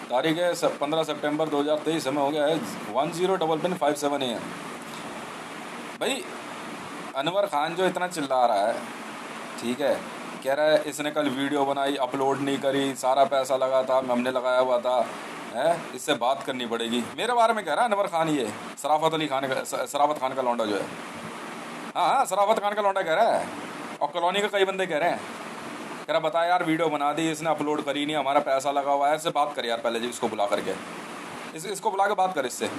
तारीख है 15 सितंबर 2023, समय हो गया है 10:57 AM। भाई अनवर खान जो इतना चिल्ला रहा है, ठीक है, कह रहा है इसने कल वीडियो बनाई, अपलोड नहीं करी, सारा पैसा लगा था, हमने लगाया हुआ था, है, इससे बात करनी पड़ेगी। मेरे बारे में कह रहा है अनवर खान, ये सराफत खान का लौंडा जो है। हाँ हाँ, सराफत खान का लौंडा कह रहा है, और कॉलोनी के कई बंदे कह रहे हैं, कह रहा बता यार वीडियो बना दी इसने, अपलोड करी नहीं, हमारा पैसा लगा हुआ है, इससे बात कर यार पहले जी, इसको बुला करके, इसको बुला के बात कर इससे।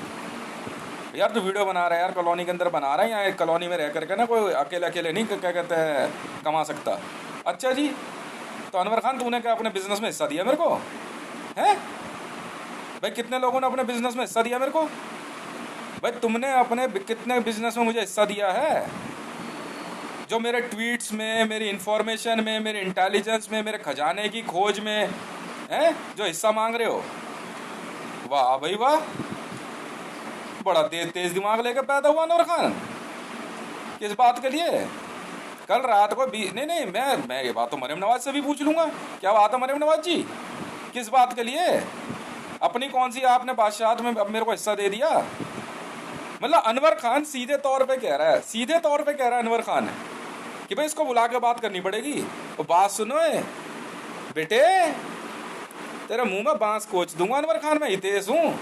यार तू वीडियो बना रहा है यार, कॉलोनी के अंदर बना रहा है, यहाँ एक कॉलोनी में रह करके ना कोई अकेले अकेले नहीं क्या कहते हैं कमा सकता। अच्छा जी, तो अनवर खान तूने क्या अपने बिजनेस में हिस्सा दिया मेरे को? है भाई, कितने लोगों ने अपने बिजनेस में हिस्सा दिया मेरे को? भाई तुमने अपने कितने बिजनेस में मुझे हिस्सा दिया है? जो मेरे ट्वीट्स में, मेरी इंफॉर्मेशन में, मेरे इंटेलिजेंस में, मेरे खजाने की खोज में है जो हिस्सा मांग रहे हो। वाह भाई वाह, बड़ा तेज दिमाग लेकर पैदा हुआ अनवर खान। किस बात के लिए? कल रात को नहीं, मैं ये बात तो मरियम नवाज से भी पूछ लूंगा। क्या बात है मरियम नवाज जी, किस बात के लिए? अपनी कौन सी आपने बादशाहत में अब मेरे को हिस्सा दे दिया? मतलब अनवर खान सीधे तौर पे कह रहा है अनवर खान कि भाई इसको बुला के बात करनी पड़ेगी। तो बात सुनो बेटे, तेरे मुंह में बांस कोच दूंगा अनवर खान, मैं हितेश हूं।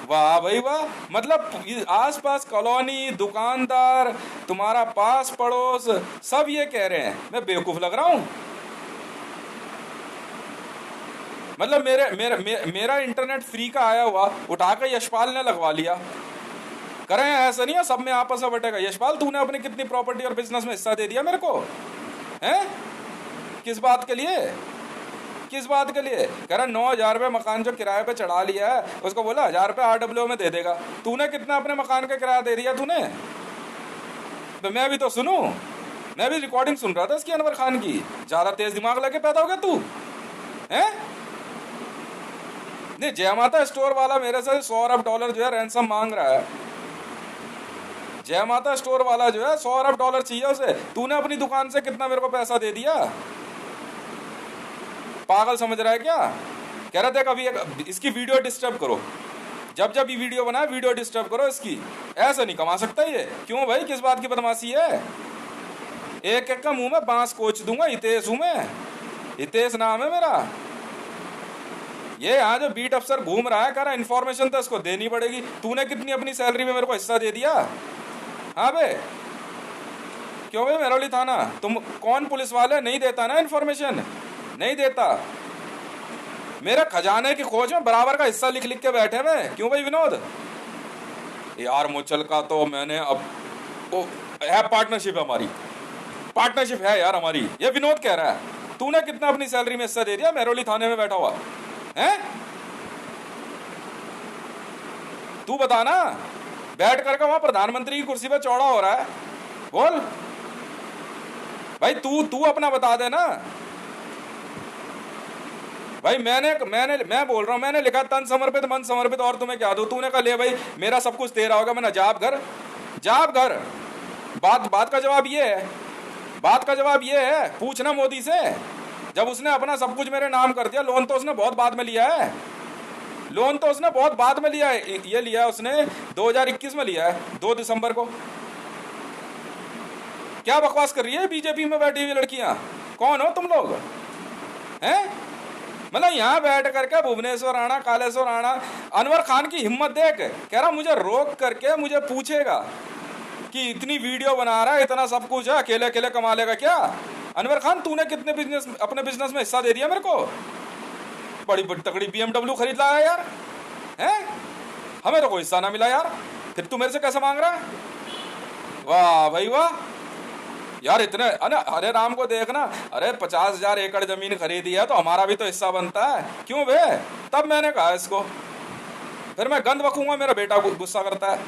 वाह भाई वाह, मतलब आस पास कॉलोनी, दुकानदार, तुम्हारा पास पड़ोस सब ये कह रहे हैं मैं बेवकूफ लग रहा हूं। मतलब मेरा इंटरनेट फ्री का आया हुआ उठाकर यशपाल ने लगवा लिया। करें ऐसा नहीं है, सब में आपस में बटेगा। यशपाल तूने अपनी कितनी प्रॉपर्टी और बिजनेस में हिस्सा दे दिया मेरे को? हैं? किस बात के लिए? किस बात के लिए? कह रहा 9,000 रुपये मकान जो किराए पे चढ़ा लिया है, उसको बोला 1,000 रुपये RWO में दे देगा। तूने कितना अपने मकान का किराया दे दिया तूने? तो मैं भी तो सुनूं, मैं भी रिकॉर्डिंग सुन रहा था इसकी, अनवर खान की। ज्यादा तेज दिमाग लगे पैदा हो गया तू, हैं? नहीं, जय माता स्टोर वाला मेरे से $100 अरब जो है रैंसम मांग रहा है। जय माता स्टोर वाला जो है $100 अरब चाहिए उसे। तूने अपनी दुकान से कितना मेरे को पैसा दे दिया? पागल समझ रहा है क्या? कह रहा था कभी इसकी वीडियो डिस्टर्ब करो, जब जब ये वीडियो बनाए वीडियो डिस्टर्ब करो इसकी। ऐसा नहीं कमा सकता ये। क्यों भाई, किस बात की बदमाशी है? एक एक का मुंह में बांस कोच दूंगा। हितेश हूं मैं, हितेश नाम है मेरा। ये यहाँ जो बीट अफसर घूम रहा है, कह रहा इन्फॉर्मेशन तो इसको देनी पड़ेगी। तूने कितनी अपनी सैलरी में मेरे को हिस्सा दे दिया? हाँ बे, क्यों भाई मेरौली थाना, तुम कौन पुलिस वाले? नहीं देता ना इन्फॉर्मेशन, नहीं देता। मेरे खजाने की खोज में बराबर का हिस्सा लिख लिख के बैठे मैं। क्यों भाई विनोद? यार मुचल का तो मैंने अब है, पार्टनरशिप है हमारी, पार्टनरशिप है यार हमारी। ये विनोद कह रहा है। तूने कितना अपनी सैलरी में हिस्सा दे दिया मेरौली थाने में बैठा हुआ है? तू बता ना, बैठ करके वहां प्रधानमंत्री की कुर्सी पे चौड़ा हो रहा है, बोल भाई। तू अपना बता दे ना भाई। मैं बोल रहा हूं, मैंने लिखा तन समर्पित मन समर्पित, और तुम्हें क्या दूं? तूने कहा ले भाई मेरा सब कुछ तेरा होगा। मैंने जाप घर। बात का जवाब ये है, बात का जवाब ये है, पूछना मोदी से। जब उसने अपना सब कुछ मेरे नाम कर दिया, लोन तो उसने बहुत बाद में लिया है, लोन तो उसने बहुत बाद में लिया है। ये लिया है उसने 2021 में लिया है, 2 दिसंबर को। क्या बकवास कर रही है बीजेपी में बैठी हुई लड़कियां? कौन हो तुम लोग, हैं? मतलब यहाँ बैठ करके भुवनेश्वर राणा, कालेश्वर राणा, अनवर खान की हिम्मत देख, कह रहा मुझे रोक करके मुझे पूछेगा कि इतनी वीडियो बना रहा है, इतना सब कुछ है, अकेले अकेले कमा लेगा क्या? अनवर खान तूने कितने अपने बिजनेस में हिस्सा दे दिया मेरे को? बड़ी तगड़ी BMW खरीद लाया यार, हैं? हमें तो कोई हिस्सा ना मिला यार, फिर तू मेरे से कैसे मांग रहा है? वाह भाई वाह यार, इतने हरे राम को देखना। अरे 50,000 एकड़ जमीन खरीदी है तो हमारा भी तो हिस्सा बनता है। क्यों बे? तब मैंने कहा इसको, फिर मैं गंद बकूंगा, मेरा बेटा गुस्सा करता है।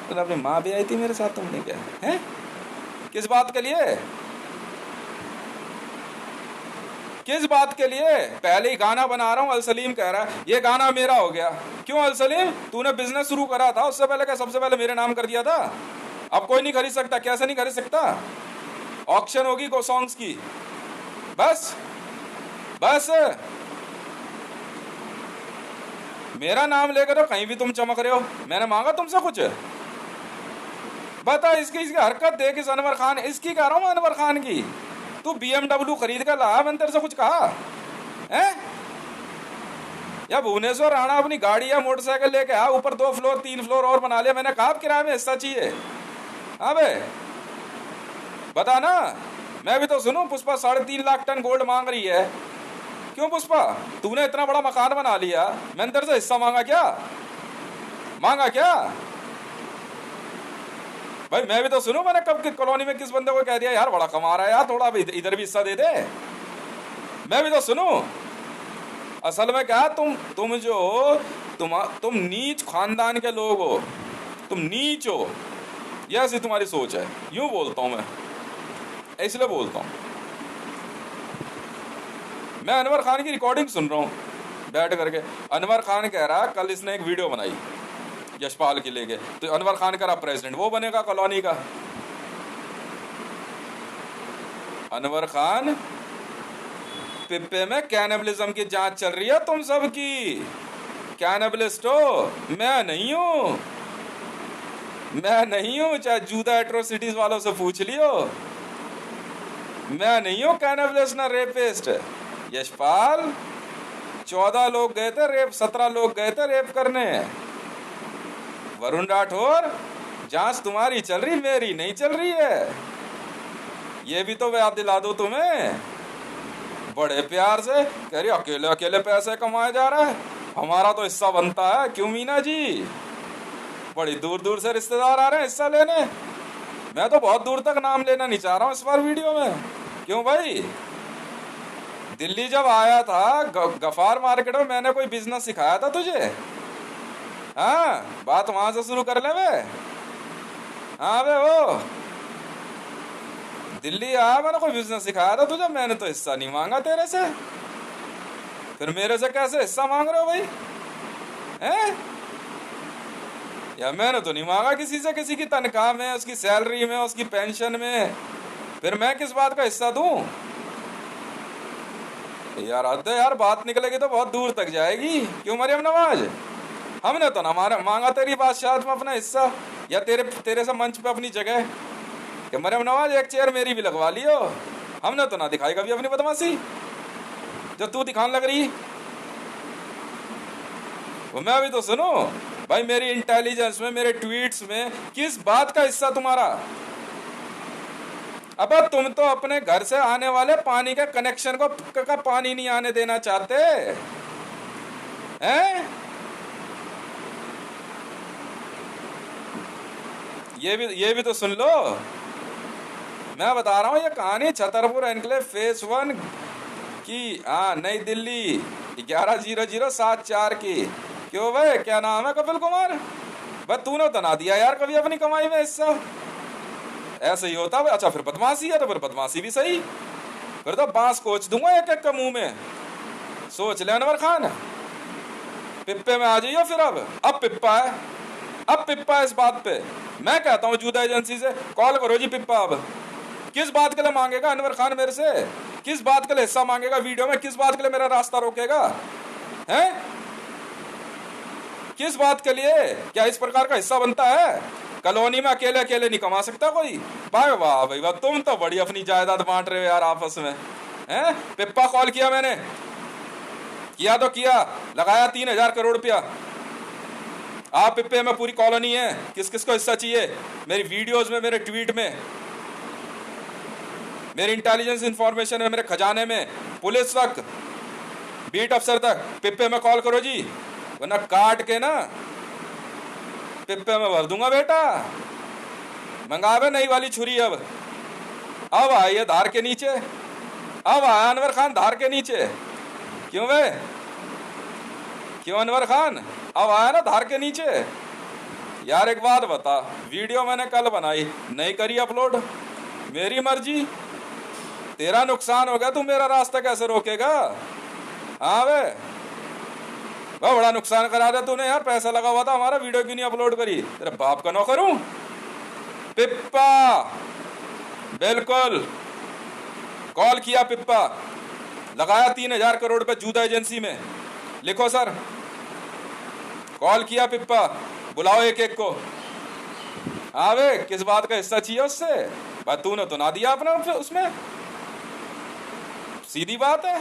तो अपनी माँ भी आई थी मेरे साथ, तुमने क्या है? किस बात के लिए? किस बात के लिए? पहले ही गाना बना रहा हूँ, अलसलीम कह रहा है ये गाना मेरा हो गया। क्यों अलसलीम? तूने बिजनेस शुरू करा था, उससे पहले क्या सबसे पहले मेरे नाम कर दिया था? अब कोई नहीं खरीद सकता। कैसे नहीं खरीद सकता? ऑक्शन होगी को सॉन्ग्स की, बस बस। मेरा नाम लेकर तो कहीं भी तुम चमक रहे हो, मैंने मांगा तुमसे कुछ? बता, इसकी हरकत देख इस अनवर खान, इसकी कह रहा हूं अनवर खान की। तू BMW खरीद कर ला, मैंने तेरे से कुछ कहा है? या भुवनेश्वर राणा अपनी गाड़ी या मोटरसाइकिल लेके आ, ऊपर 2 फ्लोर 3 फ्लोर और बना लिया, मैंने कहा किराए में हिस्सा चाहिए? हाँ बे बता ना, मैं भी तो सुनूं। पुष्पा 3.5 लाख टन गोल्ड मांग रही है। क्यों पुष्पा, तूने इतना बड़ा मकान बना लिया, मैंने तेरे से हिस्सा मांगा क्या? मांगा क्या भाई? मैं भी तो सुनूं, मैंने कब कॉलोनी में किस बंदे को कह दिया यार बड़ा कमा रहा है यार, थोड़ा भी इधर भी हिस्सा दे दे? मैं भी तो सुनूं। असल में क्या, तुम जो तुम नीच खानदान के लोग हो, तुम नीच हो, यह ऐसी तुम्हारी सोच है। यूं बोलता हूं मैं, इसलिए बोलता हूं। मैं अनवर खान की रिकॉर्डिंग सुन रहा हूं बैठ करके। अनवर खान कह रहा है, कल इसने एक वीडियो बनाई यशपाल के लेके, तो अनवर खान कह रहा प्रेसिडेंट वो बनेगा कॉलोनी का। अनवर खान, पिप्पे में कैनिबलिज्म की जांच चल रही है तुम सबकी। कैनिबलिस्ट हो, मैं नहीं हूं, मैं नहीं हूं। चाहे जूदा एट्रोसिटीज वालों से पूछ लियो, मैं नहीं हूं कैनिबलिस्ट ना रेपिस्ट। यशपाल 14 लोग गए थे रेप, 17 लोग गए थे रेप करने। वरुण राठौर, जांच तुम्हारी चल रही, मेरी नहीं चल रही है। ये भी तो याद दिला दो तुम्हें। बड़े प्यार से कह रही अकेले अकेले पैसे कमाए जा रहा है, हमारा तो हिस्सा बनता है। क्यों मीना जी, बड़ी दूर दूर से रिश्तेदार आ रहे हैं हिस्सा लेने। मैं तो बहुत दूर तक नाम लेना नहीं चाह रहा हूं इस बार वीडियो में। क्यों भाई, दिल्ली जब आया था गफार मार्केट में, मैंने कोई बिजनेस सिखाया था तुझे? हाँ, बात वहां से शुरू कर ले बे। हाँ बे, वो दिल्ली आया, मैंने कोई बिजनेस सिखाया था तुझे? मैंने तो हिस्सा नहीं मांगा तेरे से, फिर मेरे से कैसे हिस्सा मांग रहे हो भाई? हैं? या मैंने तो नहीं मांगा किसी से, किसी की तनख्वाह में, उसकी सैलरी में, उसकी पेंशन में, फिर मैं किस बात का हिस्सा दूं? यार अद्दे यार, बात निकलेगी तो बहुत दूर तक जाएगी। क्यों मरियम नवाज, हमने तो ना मांगा तेरी बादशाह में अपना हिस्सा, या तेरे से मंच पे अपनी जगह। कि मरियम नवाज एक चेयर मेरी भी लगवा लियो, हमने तो ना दिखाई कभी अपनी बदमाशी जो तू दिखाने लग रही। वो मैं भी तो सुनो भाई, मेरी इंटेलिजेंस में, मेरे ट्वीट्स में किस बात का हिस्सा तुम्हारा? अब तुम तो अपने घर से आने वाले पानी के कनेक्शन को का पानी नहीं आने देना चाहते हैं? ये भी तो सुन लो। मैं बता रहा हूँ, ये कहानी छतरपुर एनक्लेव फेस 1 की, नई दिल्ली 110074 की। क्यों भाई, क्या नाम है? कपिल कुमार। बस तूने तो ना दिया यार कभी अपनी कमाई में हिस्सा। ऐसे ही होता है। अच्छा, फिर बदमाशी है तो फिर बदमाशी भी सही, फिर तो बांस कोच दूंगा एक एक का मुंह में। सोच ले अनवर खान, पिप्पे में आ जाइए फिर। अब पिप्पा है, अब पिप्पा है इस बात पे। मैं कहता हूँ जूदा एजेंसी से कॉल करो जी पिप्पा। अब किस बात के लिए मांगेगा अनवर खान मेरे से? किस बात के लिए हिस्सा मांगेगा वीडियो में? किस बात के लिए मेरा रास्ता रोकेगा? हैं? किस बात के लिए? क्या इस प्रकार का हिस्सा बनता है? कॉलोनी में अकेले अकेले नहीं कमा सकता कोई? भाई वाह भाई वाह, तुम तो बड़ी अपनी जायदाद बांट रहे हो यार आपस में। हैं? पिप्पा कॉल किया मैंने, किया तो किया, लगाया 3000 करोड़ रुपया। आप पिप्पे में पूरी कॉलोनी है, किस किस को हिस्सा चाहिए? मेरी वीडियोस में, मेरे ट्वीट में, मेरी इंटेलिजेंस इंफॉर्मेशन में, मेरे खजाने में, पुलिस तक, बीट अफसर तक, पिप्पे में कॉल करो जी, वरना काट के ना पिप्पे में भर दूंगा बेटा। मंगावे नई वाली छुरी। अब आई है धार के नीचे, अब आया अनवर खान धार के नीचे। क्यों वे, क्यों अनवर खान अब आया ना धार के नीचे? यार एक बात बता, वीडियो मैंने कल बनाई, नहीं करी अपलोड, मेरी मर्जी। तेरा नुकसान हो गया, तू मेरा रास्ता कैसे रोकेगा? हाँ वे, वह बड़ा नुकसान करा दिया तूने यार, पैसा लगा हुआ था हमारा, वीडियो क्यों नहीं अपलोड करी? तेरे बाप का नौकर हूं? पिप्पा बिल्कुल। कॉल किया पिप्पा, लगाया 3,000 करोड़ पे जूता एजेंसी में। लिखो सर, कॉल किया पिप्पा, बुलाओ एक एक को। हाँ वे, किस बात का हिस्सा चाहिए उससे? भाई तूने तो ना दिया अपना उसमें, सीधी बात है।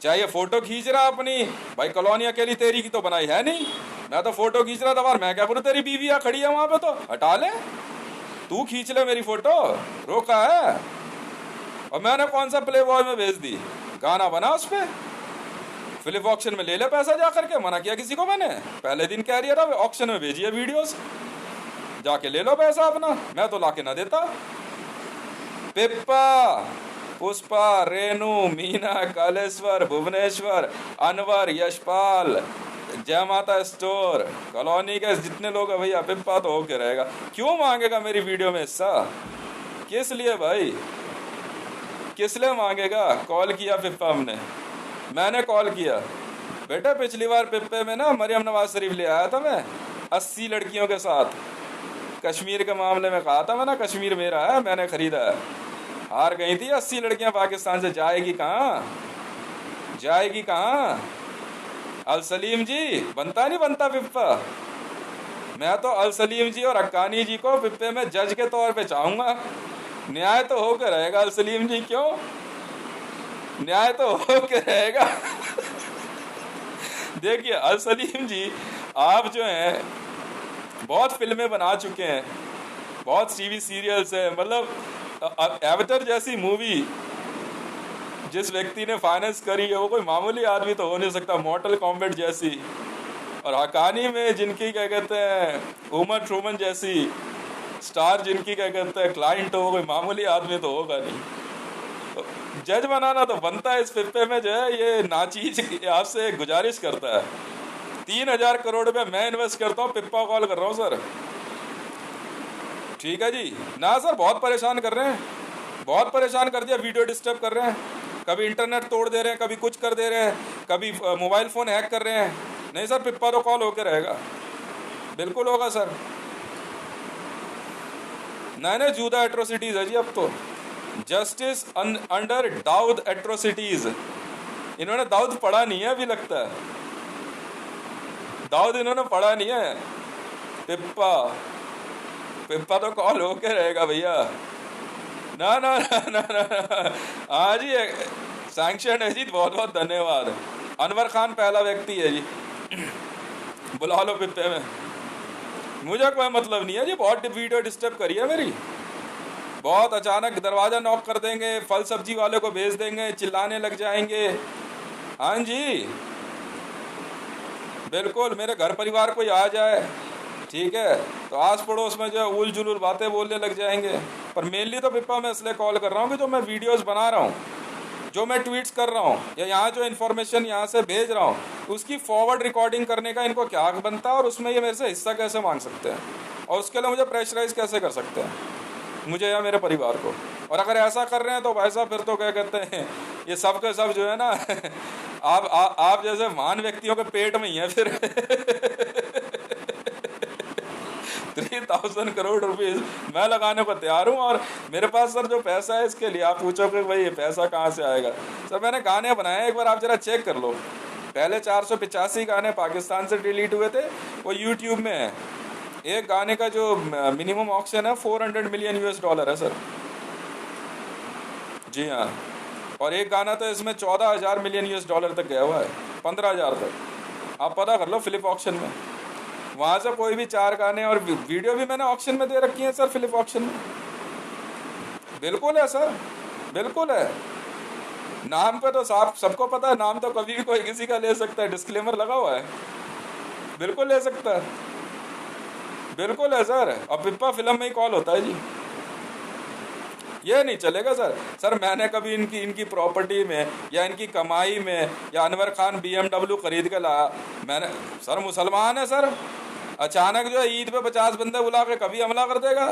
चाहे ये फोटो खींच रहा अपनी, भाई कॉलोनी अकेली तेरी की तो बनाई है नहीं। मैं तो फोटो खींच रहा था बाहर, मैं क्या बोलूं तेरी बीवी खड़ी है वहां पे, तो हटा ले, तू खींच ले मेरी फोटो, रोका है। और मैंने कौन सा प्ले बॉय में भेज दी, गाना बना उस पे, फिलिप ऑक्शन में ले ले पैसा जा करके, मना किया किसी को मैंने? पहले दिन कह रही है ऑक्शन में भेजिए वीडियोस, जाके ले लो पैसा अपना, मैं तो लाके ना देता। पिप्पा, पुष्पा, रेणु, मीना, कालेश्वर, भुवनेश्वर, अनवर, यशपाल, जय माता स्टोर, कॉलोनी के जितने लोग हैं भैया, पिप्पा तो होके रहेगा। क्यों मांगेगा मेरी वीडियो में हिस्सा? किस लिए भाई, किस लिए मांगेगा? कॉल किया पिप्पा मैंने कॉल किया। बेटा पिछली बार पिप्पे में ना मरियम नवाज शरीफ ले आया था मैं 80 लड़कियों के साथ, कश्मीर के मामले में कहा था मैं ना, कश्मीर मेरा है, मैंने खरीदा है। हार गई थी 80 लड़कियां पाकिस्तान से, जाएगी कहाँ, जाएगी कहाँ? अल सलीम जी बनता नहीं बनता पिप्पा? मैं तो अल सलीम जी और हक्कानी जी को पिप्पे में जज के तौर पे चाहूंगा। न्याय तो होकर रहेगा अल सलीम जी, क्यों? न्याय तो होकर रहेगा। देखिए अल सलीम जी, आप जो हैं बहुत फिल्में बना चुके हैं, बहुत टीवी सीरियल्स है, मतलब एवेटर जैसी मूवी जिस व्यक्ति ने फाइनेंस करी है वो कोई मामूली आदमी तो हो नहीं सकता, मॉर्टल कॉम्बैट जैसी, और हकानी में जिनकी क्या कहते हैं उमा थ्रूमन जैसी स्टार, जिनकी क्या कहते हैं क्लाइंट हो, वो कोई मामूली आदमी तो होगा नहीं। तो जज बनाना तो बनता है इस पिप्पे में जो है, ये नाचीज आपसे गुजारिश करता है। 3,000 करोड़ रुपए मैं इन्वेस्ट करता हूँ, पिप्पा कॉल कर रहा हूँ सर, ठीक है जी ना सर, बहुत परेशान कर रहे हैं, बहुत परेशान कर दिया, वीडियो डिस्टर्ब कर रहे हैं, कभी इंटरनेट तोड़ दे रहे हैं, कभी कुछ कर दे रहे हैं, कभी मोबाइल फ़ोन हैक कर रहे हैं। नहीं सर, पिप्पा तो कॉल होके रहेगा, बिल्कुल होगा सर। नहीं जूदा एट्रोसिटीज़ है जी अब तो, जस्टिस अंडर दाऊद एट्रोसिटीज़। इन्होंने दाऊद पढ़ा नहीं है अभी, लगता है दाऊद इन्होंने पढ़ा नहीं है। पिप्पा, पिप्पा तो कॉल होके रहेगा भैया। ना ना ना ना ना, हाँ जी सैंक्शन है जी, बहुत बहुत धन्यवाद। अनवर खान पहला व्यक्ति है जी, बुला लो पिप्पे में, मुझे कोई मतलब नहीं है जी। बहुत वीडियो डिस्टर्ब करी है मेरी, बहुत अचानक दरवाज़ा नॉक कर देंगे, फल सब्जी वाले को भेज देंगे, चिल्लाने लग जाएंगे। हाँ जी बिल्कुल, मेरे घर परिवार कोई आ जाए ठीक है तो आस पड़ोस में जो है उल जुलूल बातें बोलने लग जाएंगे। पर मेनली तो पिप्पा मैं इसलिए कॉल कर रहा हूँ कि जो मैं वीडियोस बना रहा हूँ, जो मैं ट्वीट्स कर रहा हूँ, या यहाँ जो इन्फॉर्मेशन यहाँ से भेज रहा हूँ, उसकी फॉरवर्ड रिकॉर्डिंग करने का इनको क्या हक बनता है, और उसमें ये मेरे से हिस्सा कैसे मांग सकते हैं, और उसके लिए मुझे प्रेशराइज कैसे कर सकते हैं, मुझे या मेरे परिवार को। और अगर ऐसा कर रहे हैं तो भाई साहब फिर तो क्या कहते हैं, ये सब के सब जो है ना आप जैसे महान व्यक्तियों के पेट में ही है फिर। 3,000 करोड़ रुपीस मैं लगाने को तैयार हूँ, और मेरे पास सर जो पैसा है इसके लिए आप पूछोगे भाई ये पैसा कहाँ से आएगा। सर मैंने गाने बनाए, एक बार आप जरा चेक कर लो, पहले 485 गाने पाकिस्तान से डिलीट हुए थे, वो यूट्यूब में है। एक गाने का जो मिनिमम ऑक्शन है $400 मिलियन है सर, जी हाँ। और एक गाना तो इसमें $14,000 मिलियन तक गया हुआ है, 15,000 तक। आप पता कर लो फिलिप ऑक्शन में, वहाँ से कोई भी 4 गाने और वीडियो भी मैंने ऑक्शन में दे रखी है सर, फिलिप ऑक्शन में। बिल्कुल है सर, बिल्कुल है। नाम पे तो साफ सबको पता है, नाम तो कभी भी कोई किसी का ले सकता है, डिस्क्लेमर लगा हुआ है, बिल्कुल ले सकता है, बिल्कुल है सर। अब पिप्पा फिल्म में ही कॉल होता है जी, ये नहीं चलेगा सर। सर मैंने कभी इनकी प्रॉपर्टी में या इनकी कमाई में, या अनवर खान BMW खरीद के लाया, मैंने सर मुसलमान है सर, अचानक जो है ईद पे 50 बंदे बुला के कभी हमला कर देगा।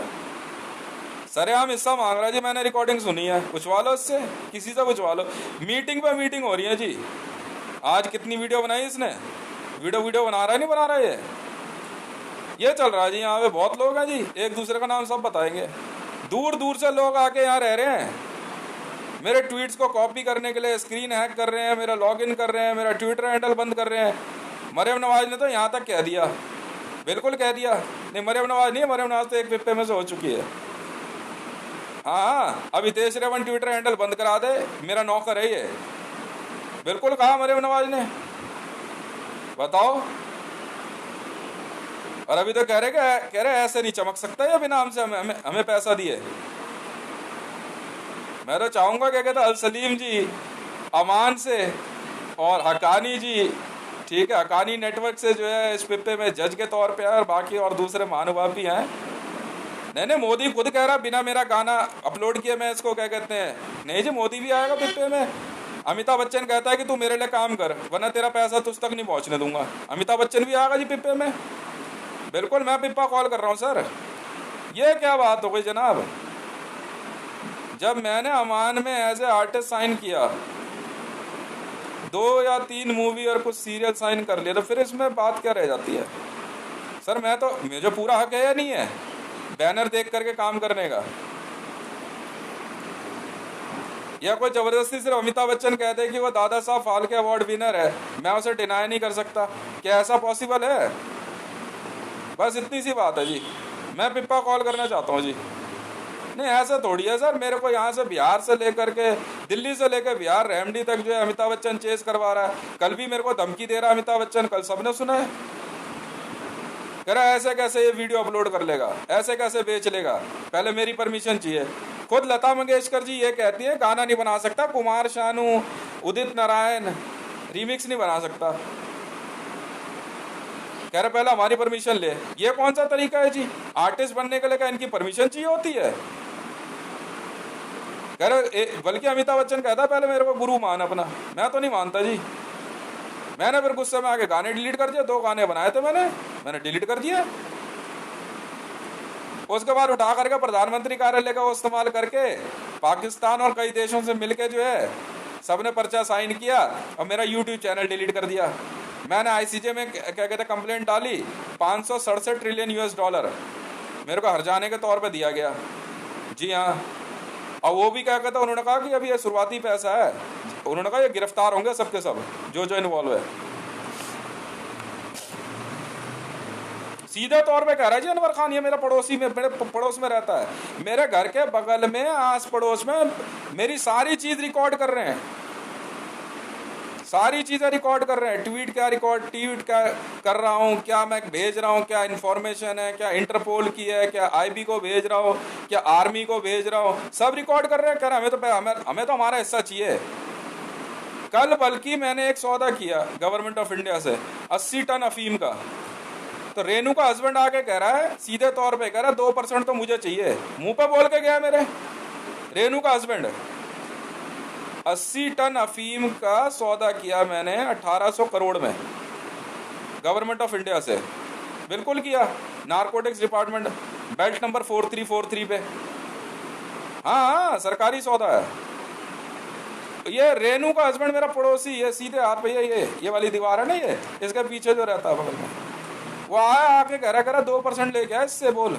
सर हम हिस्सा मांग रहा जी, मैंने रिकॉर्डिंग सुनी है, पूछवा लो इससे, किसी से पूछवा लो। मीटिंग पे मीटिंग हो रही है जी, आज कितनी वीडियो बनाई इसने, वीडियो बना रहा है नहीं बना रहा है, ये चल रहा है जी। यहाँ पे बहुत लोग हैं जी, एक दूसरे का नाम सब बताएंगे, दूर दूर से लोग आके यहाँ रह रहे हैं, मेरे ट्वीट्स को कॉपी करने के लिए स्क्रीन हैक कर रहे हैं, मेरा लॉगिन कर रहे हैं, मेरा ट्विटर हैंडल बंद कर रहे हैं। मरियम नवाज ने तो यहाँ तक कह दिया, बिल्कुल कह दिया, नहीं मरियम नवाज नहीं है, मरियम नवाज तो एक पिप्पे में से हो चुकी है। हाँ, अब हितेश रेवन ट्विटर हैंडल बंद करा दे, मेरा नौकर है ये, बिल्कुल कहा मरियम नवाज ने, बताओ। और अभी तो कह रहे ऐसे नहीं चमक सकता ये बिना हमसे हमें पैसा दिए। मैं तो चाहूंगा क्या कहता अल सलीम जी अमान से और हकानी जी, ठीक है, हकानी नेटवर्क से जो है इस पिप्पे में जज के तौर पे है, और बाकी और दूसरे महानुभाव भी हैं। नहीं, मोदी खुद कह रहा बिना मेरा गाना अपलोड किए मैं इसको क्या कहते हैं, नहीं जी मोदी भी आएगा पिप्पे में। अमिताभ बच्चन कहता है कि तू मेरे लिए काम कर वरना तेरा पैसा तुझ तक नहीं पहुंचने दूंगा, अमिताभ बच्चन भी आएगा जी पिप्पे में। बिल्कुल, मैं पिप्पा कॉल कर रहा हूँ सर। ये क्या बात हो गई जनाब, जब मैंने अमान में एज ए आर्टिस्ट साइन किया, 2 या 3 मूवी और कुछ सीरियल साइन कर लिया, तो फिर इसमें बात क्या रह जाती है सर। मैं तो, मुझे पूरा हक है या नहीं है बैनर देख करके काम करने का, या कोई जबरदस्ती सिर्फ अमिताभ बच्चन कहते हैं कि वो दादा साहब फाल्के अवार्ड विनर है, मैं उसे डिनाई नहीं कर सकता, क्या ऐसा पॉसिबल है? बस इतनी सी बात है जी, मैं पिप्पा कॉल करना चाहता हूँ जी। नहीं ऐसा थोड़ी है सर, मेरे को यहाँ से बिहार से लेकर के दिल्ली से लेकर बिहार रेमडी तक जो है अमिताभ बच्चन चेस करवा रहा है। कल भी मेरे को धमकी दे रहा है अमिताभ बच्चन, कल सबने सुना है, कह रहा है ऐसे कैसे ये वीडियो अपलोड कर लेगा, ऐसे कैसे बेच लेगा, पहले मेरी परमिशन चाहिए। खुद लता मंगेशकर जी ये कहती है गाना नहीं बना सकता, कुमार शानू उदित नारायण रीमिक्स नहीं बना सकता, कह रहे पहले हमारी परमिशन ले। ये कौन सा तरीका है जी, आर्टिस्ट बनने के लिए क्या इनकी परमिशन चाहिए होती है? कह रहे बल्कि अमिताभ बच्चन कहता पहले मेरे को गुरु मान अपना, मैं तो नहीं मानता जी। मैंने फिर गुस्से में आके गाने डिलीट कर दिए, 2 गाने बनाए थे मैंने डिलीट कर दिया। उसके बाद उठा करके प्रधानमंत्री कार्यालय का इस्तेमाल करके पाकिस्तान और कई देशों से मिलके जो है सबने पर्चा साइन किया और मेरा यूट्यूब चैनल डिलीट कर दिया। मैंने आईसीजे में क्या कहते कंप्लेंट डाली, 567 ट्रिलियन US डॉलर मेरे को हर्जाने के तौर पे दिया गया जी। हाँ, और वो भी क्या कहता, उन्होंने कहा कि अभी ये शुरुआती पैसा है, उन्होंने कहा ये गिरफ्तार होंगे सबके सब जो इन्वॉल्व है। सीधे तौर पे कह रहा है जी अनवर खान, ये मेरा पड़ोसी में, मेरे पड़ोस में रहता है, मेरे घर के बगल में आस पड़ोस में मेरी सारी चीज रिकॉर्ड कर रहे हैं, सारी चीजें रिकॉर्ड कर रहे हैं, ट्वीट क्या कर रहा हूँ, क्या मैं भेज रहा हूँ, क्या इन्फॉर्मेशन है, क्या इंटरपोल की है, क्या IB को भेज रहा हूँ, क्या आर्मी को भेज रहा हूँ, सब रिकॉर्ड कर रहे हैं। कह रहे हमें तो हमारा हिस्सा चाहिए। कल बल्कि मैंने एक सौदा किया गवर्नमेंट ऑफ इंडिया से 80 टन अफीम का, तो रेनू का हस्बैंड आके कह रहा है, सीधे तौर पे कह रहा है 2% तो मुझे चाहिए, मुंह पे बोल के गया मेरे रेनू का हस्बैंड। 80 टन अफीम का सौदा किया मैंने 1800 करोड़ में गवर्नमेंट ऑफ इंडिया से, बिल्कुल किया, नारकोटिक्स डिपार्टमेंट बेल्ट नंबर 4343 पे। हाँ, सरकारी सौदा है। ये रेनू का हस्बैंड मेरा पड़ोसी, ये सीधे हाथ पे ये वाली दीवार है ना, ये इसके पीछे जो रहता है बगल में, वो आया आके कह रहा 2% लेके आया इससे, बोल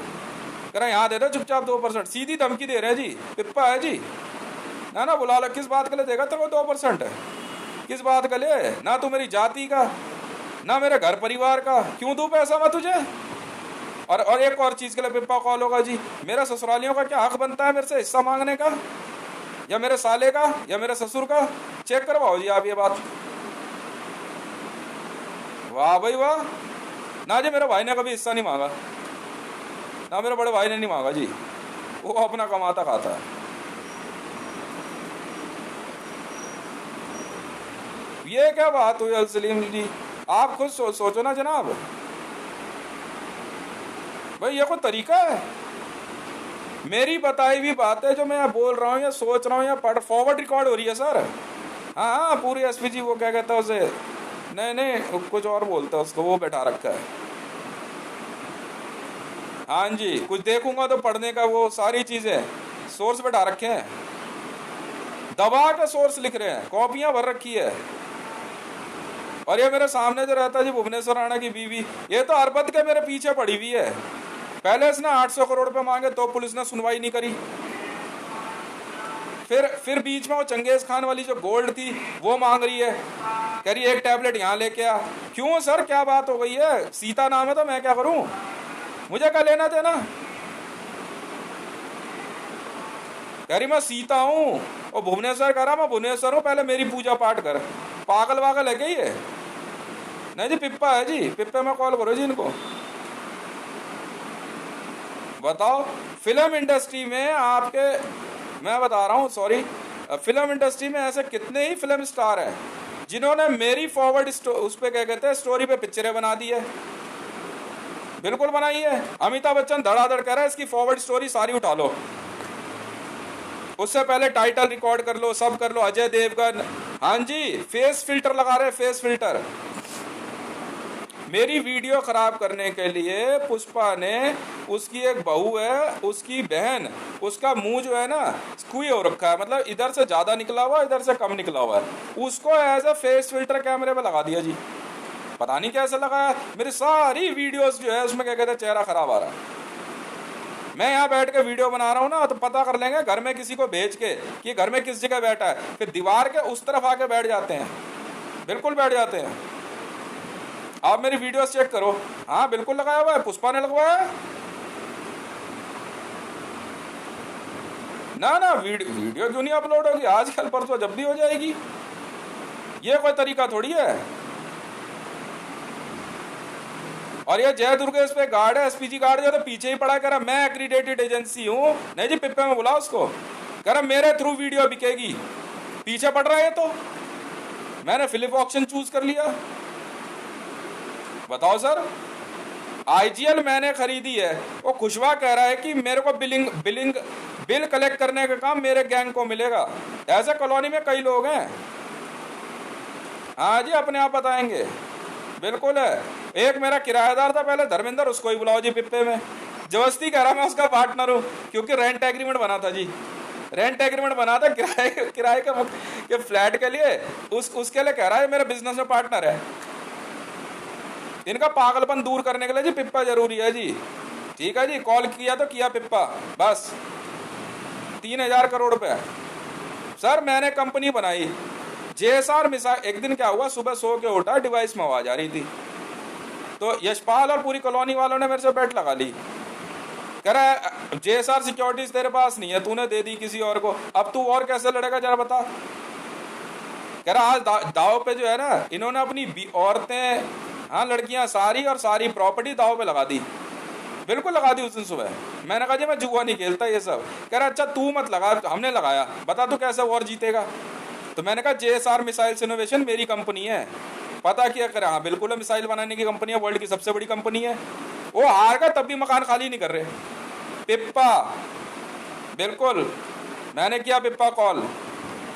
कह रहा यहाँ दे दो चुपचाप 2%। सीधी धमकी दे रहे हैं जी, पिप्पा है जी। ना बुला लो, किस बात के लिए देगा तेरे को 2%? किस बात के लिए? ना तू मेरी जाति का, ना मेरे घर परिवार का, क्यों दूं पैसा मैं तुझे? और एक और चीज के लिए पिप्पा कॉल होगा जी, मेरा ससुरालियों का क्या हक बनता है मेरे से हिस्सा मांगने का, या मेरे साले का, या मेरे ससुर का? चेक करवाओ जी आप ये बात। वाह भाई वाह। ना जी, मेरे भाई ने कभी हिस्सा नहीं मांगा, ना मेरे बड़े भाई ने नहीं मांगा जी, वो अपना कमाता खाता है। ये क्या बात हुई अल सलीम जी, आप खुद सोचो ना जनाब, भाई ये कोई तरीका है? मेरी बताई हुई बात है जो मैं बोल रहा हूँ या सोच रहा हूँ या पढ़, फॉरवर्ड रिकॉर्ड हो रही है सर। हाँ, पूरी SPG वो क्या कहता है उसे, नहीं कुछ और बोलता है उसको, वो बैठा रखा है। हाँ जी, कुछ देखूंगा तो पढ़ने का, वो सारी चीजें सोर्स बैठा रखे हैं, दबा के सोर्स लिख रहे हैं, कॉपियां भर रखी है। और ये मेरे सामने जो रहता है जी भुवनेश्वर राणा की बीवी, ये तो अरबत के मेरे पीछे पड़ी हुई है, पहले इसने 800 करोड़ रुपए मांगे तो पुलिस ने सुनवाई नहीं करी। फिर बीच में वो चंगेज खान वाली जो गोल्ड थी वो मांग रही है, कह रही है एक टैबलेट यहाँ लेके आ। क्यों सर, क्या बात हो गई है? सीता नाम है तो मैं क्या करूं, मुझे क्या लेना देना? कह रही मैं सीता हूं और भुवनेश्वर कह रहा मैं भुवनेश्वर हूं, पहले मेरी पूजा पाठ कर। पागल वागल है क्या ये? नहीं जी पिप्पा है जी, पिप्पे में कॉल करो जी इनको। बताओ फिल्म इंडस्ट्री में आपके, मैं बता रहा हूँ सॉरी, फिल्म इंडस्ट्री में ऐसे कितने ही फिल्म स्टार हैं जिन्होंने मेरी फॉरवर्ड उस पर क्या कहते हैं स्टोरी पे पिक्चरें बना दी है। बिल्कुल बनाई है। अमिताभ बच्चन धड़ाधड़ कह रहा है इसकी फॉरवर्ड स्टोरी सारी उठा लो, उससे पहले टाइटल रिकॉर्ड कर लो, सब कर लो। अजय देवगन, हाँ जी, फेस फिल्टर लगा रहे, फेस फिल्टर। मेरी वीडियो खराब करने के लिए पुष्पा ने, उसकी एक बहू है, उसकी बहन, उसका मुंह जो है ना स्क्वी हो रखा है, मतलब इधर से ज्यादा निकला हुआ इधर से कम निकला हुआ है, उसको एज ए फेस फिल्टर कैमरे पे लगा दिया जी। पता नहीं कैसे लगाया। मेरी सारी वीडियोस जो है उसमें क्या कहते हैं चेहरा खराब आ रहा है। मैं यहाँ बैठ के वीडियो बना रहा हूँ ना तो पता कर लेंगे घर में किसी को भेज के कि घर में किस जगह बैठा है, फिर दीवार के उस तरफ आके बैठ जाते हैं, बिल्कुल बैठ जाते हैं। आप मेरी वीडियोस चेक करो, हाँ बिल्कुल लगाया हुआ है, पुष्पा ने लगवाया है ना। ना वीडियो क्यों नहीं अपलोड होगी, आजकल परसों जब भी हो जाएगी, ये कोई तरीका थोड़ी है। और ये जय दुर्गेश पे गार्ड है, एसपीजी गार्ड जो तो पीछे ही पड़ा, कह रहा मैं एक्रीडेटेड एजेंसी हूं। नहीं जी पिप्पे में बुला उसको, कह रहा मेरे थ्रू वीडियो बिकेगी, पीछे पड़ रहा है। तो मैंने फिलिप ऑक्शन चूज कर लिया। बताओ सर, आईजीएल मैंने खरीदी है, वो खुशवा कह रहा है कि मेरे को बिल कलेक्ट करने का काम मेरे गैंग को मिलेगा। ऐसे कॉलोनी में कई लोग हैं। हाँ जी अपने आप बताएंगे, बिल्कुल है। एक मेरा किराएदार था पहले धर्मेंद्र, उसको ही बुलाओ जी पिप्पे में। जबरदस्ती कह रहा मैं उसका पार्टनर हूँ, क्योंकि रेंट एग्रीमेंट बना था जी, रेंट एग्रीमेंट बना था किराए के फ्लैट के लिए, उसके लिए कह रहा है मेरा बिजनेस में पार्टनर है। इनका पागलपन दूर करने के लिए जी पिप्पा जरूरी है जी। ठीक है जी, कॉल किया तो किया पिप्पा, बस 3000 करोड़ रुपए। सर मैंने कंपनी बनाई जेएसआर मिसाइल। एक दिन क्या हुआ, सुबह सो के उठा, डिवाइस में आवाज आ रही थी, तो यशपाल और पूरी कॉलोनी वालों ने मेरे से बेट लगा ली। कह रहा है जेएसआर सिक्योरिटीज तेरे पास नहीं है, तूने दे दी किसी और को, अब तू और कैसे लड़ेगा जरा बता। कह रहा आज दाव पे जो है ना इन्होंने अपनी औरतें, हाँ लड़कियां सारी और सारी प्रॉपर्टी दाव पे लगा दी, बिल्कुल लगा दी उस दिन सुबह। मैंने कहा जी मैं जुआ नहीं खेलता ये सब। कह रहा अच्छा तू मत लगा, हमने लगाया, बता तू कैसे वॉर जीतेगा। तो मैंने कहा जेएसआर मिसाइल्स इनोवेशन मेरी कंपनी है। पता किया, करे हाँ बिल्कुल है, मिसाइल बनाने की कंपनी है, वर्ल्ड की सबसे बड़ी कंपनी है। वो हार गए तब भी मकान खाली नहीं कर रहे पिप्पा, बिल्कुल। मैंने किया पिप्पा कॉल।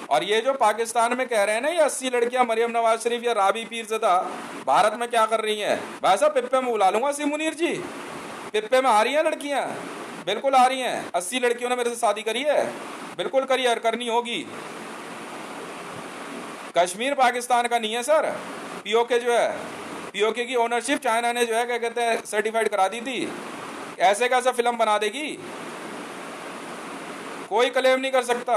और ये जो पाकिस्तान में कह रहे हैं ना ये 80 लड़कियां मरियम नवाज शरीफ या राबी पीरज़ादा भारत में क्या कर रही हैं, भाई साहब पिप्पे में बुला लूंगा सी मुनीर जी। पिप्पे में आ रही हैं लड़कियां, बिल्कुल आ रही हैं। 80 लड़कियों ने मेरे से शादी करी है, बिल्कुल करी है, करनी होगी। कश्मीर पाकिस्तान का नहीं है सर। पीओके जो है, पीओके की ओनरशिप चाइना ने जो है क्या कहते हैं सर्टिफाइड करा दी थी। ऐसे कैसे फिल्म बना देगी, कोई क्लेम नहीं कर सकता।